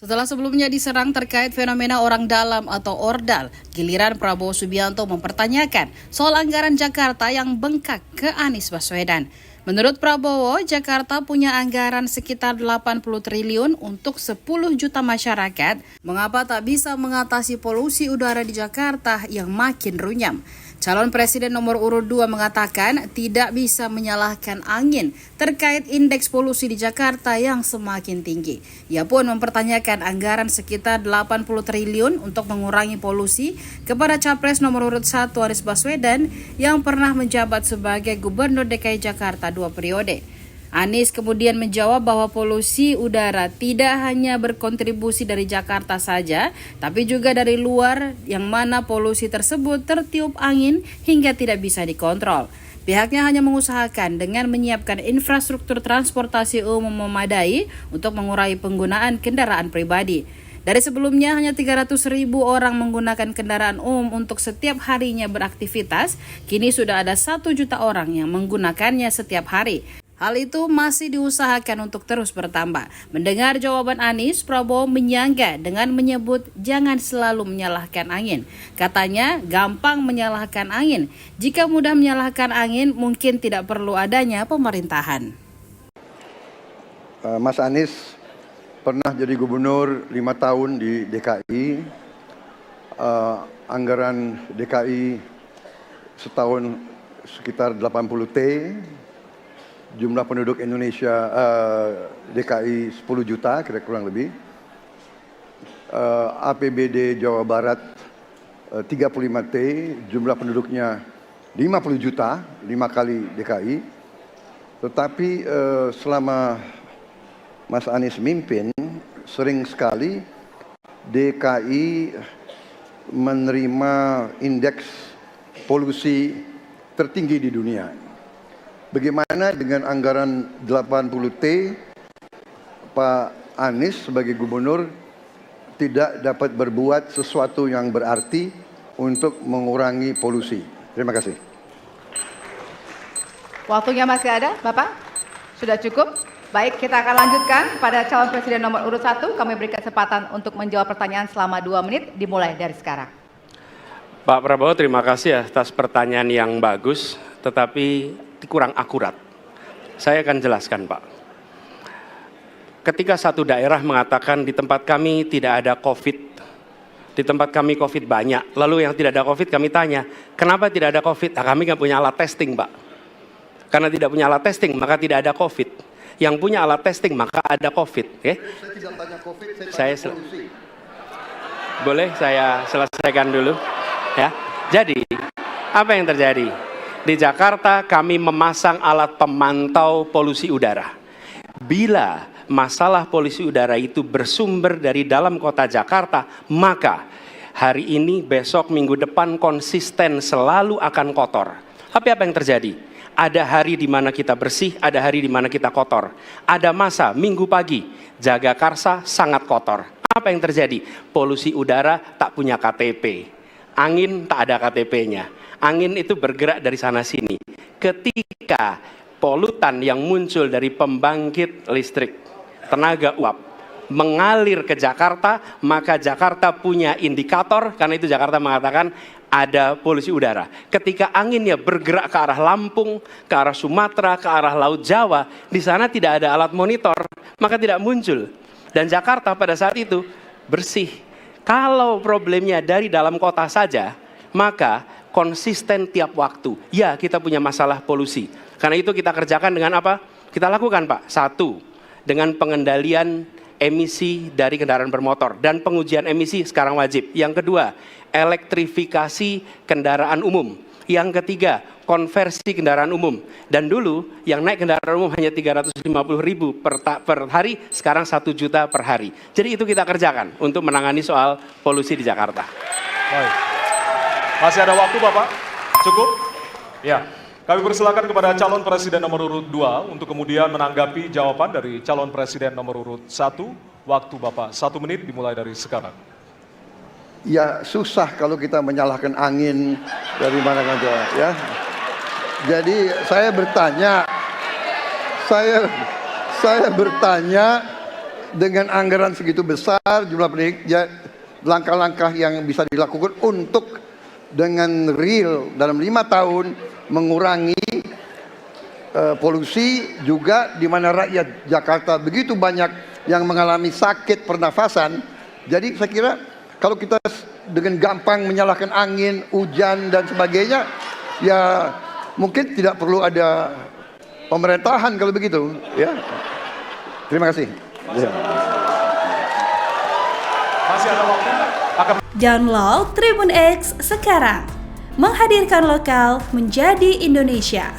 Setelah sebelumnya diserang terkait fenomena orang dalam atau ordal, giliran Prabowo Subianto mempertanyakan soal anggaran Jakarta yang bengkak ke Anies Baswedan. Menurut Prabowo, Jakarta punya anggaran sekitar 80 triliun untuk 10 juta masyarakat. Mengapa tak bisa mengatasi polusi udara di Jakarta yang makin runyam? Calon Presiden nomor urut 2 mengatakan tidak bisa menyalahkan angin terkait indeks polusi di Jakarta yang semakin tinggi. Ia pun mempertanyakan anggaran sekitar 80 triliun untuk mengurangi polusi kepada Capres nomor urut 1 Anies Baswedan yang pernah menjabat sebagai Gubernur DKI Jakarta 2 periode. Anies kemudian menjawab bahwa polusi udara tidak hanya berkontribusi dari Jakarta saja, tapi juga dari luar yang mana polusi tersebut tertiup angin hingga tidak bisa dikontrol. Pihaknya hanya mengusahakan dengan menyiapkan infrastruktur transportasi umum memadai untuk mengurangi penggunaan kendaraan pribadi. Dari sebelumnya hanya 300.000 orang menggunakan kendaraan umum untuk setiap harinya beraktivitas, kini sudah ada 1 juta orang yang menggunakannya setiap hari. Hal itu masih diusahakan untuk terus bertambah. Mendengar jawaban Anies, Prabowo menyangga dengan menyebut jangan selalu menyalahkan angin. Katanya gampang menyalahkan angin. Jika mudah menyalahkan angin, mungkin tidak perlu adanya pemerintahan. Mas Anies pernah jadi gubernur 5 tahun di DKI. Anggaran DKI setahun sekitar 80 T. Jumlah penduduk Indonesia DKI 10 juta kira-kira lebih. APBD Jawa Barat 35 T, jumlah penduduknya 50 juta, 5 kali DKI. Tetapi selama Mas Anies mimpin, sering sekali DKI menerima indeks polusi tertinggi di dunia. Bagaimana dengan anggaran 80 T, Pak Anies sebagai gubernur tidak dapat berbuat sesuatu yang berarti untuk mengurangi polusi? Terima kasih. Waktunya masih ada, Bapak? Sudah cukup? Baik, kita akan lanjutkan pada calon presiden nomor urut 1. Kami beri kesempatan untuk menjawab pertanyaan selama 2 menit, dimulai dari sekarang. Pak Prabowo, terima kasih atas pertanyaan yang bagus, tetapi kurang akurat. Saya akan jelaskan, Pak. Ketika satu daerah mengatakan di tempat kami tidak ada COVID, di tempat kami COVID banyak, lalu yang tidak ada COVID kami tanya, kenapa tidak ada COVID? Nah, kami nggak punya alat testing, Pak. Karena tidak punya alat testing, maka tidak ada COVID. Yang punya alat testing, maka ada COVID. Okay? Saya tidak tanya COVID, saya tanya polusi. Boleh saya selesaikan dulu? Ya. Jadi, apa yang terjadi? Di Jakarta kami memasang alat pemantau polusi udara. Bila masalah polusi udara itu bersumber dari dalam kota Jakarta, maka hari ini, besok, minggu depan konsisten selalu akan kotor. Tapi apa yang terjadi? Ada hari di mana kita bersih, ada hari di mana kita kotor. Ada masa minggu pagi, Jagakarsa sangat kotor. Apa yang terjadi? Polusi udara tak punya KTP. Angin tak ada KTP-nya. Angin itu bergerak dari sana-sini. Ketika polutan yang muncul dari pembangkit listrik, tenaga uap, mengalir ke Jakarta, maka Jakarta punya indikator, karena itu Jakarta mengatakan ada polusi udara. Ketika anginnya bergerak ke arah Lampung, ke arah Sumatera, ke arah Laut Jawa, di sana tidak ada alat monitor, maka tidak muncul. Dan Jakarta pada saat itu bersih. Kalau problemnya dari dalam kota saja, maka konsisten tiap waktu. Ya, kita punya masalah polusi. Karena itu kita kerjakan dengan apa? Kita lakukan, Pak. 1, dengan pengendalian emisi dari kendaraan bermotor. Dan pengujian emisi sekarang wajib. Yang kedua, elektrifikasi kendaraan umum. Yang ketiga, konversi kendaraan umum. Dan dulu yang naik kendaraan umum hanya 350.000 per hari, sekarang 1 juta per hari. Jadi itu kita kerjakan untuk menangani soal polusi di Jakarta. Baik. Masih ada waktu, Bapak? Cukup? Ya. Kami persilakan kepada calon presiden nomor urut 2 untuk kemudian menanggapi jawaban dari calon presiden nomor urut 1. Waktu Bapak 1 menit dimulai dari sekarang. Ya, susah kalau kita menyalahkan angin dari mana-mana, ya. Jadi saya bertanya dengan anggaran segitu besar, jumlah langkah-langkah yang bisa dilakukan untuk dengan real dalam 5 tahun mengurangi polusi, juga di mana rakyat Jakarta begitu banyak yang mengalami sakit pernafasan. Jadi saya kira kalau kita dengan gampang menyalahkan angin, hujan dan sebagainya, ya mungkin tidak perlu ada pemerintahan kalau begitu, ya. Terima kasih. Ya. Masih ada waktu. Download Tribun X sekarang. Menghadirkan lokal menjadi Indonesia.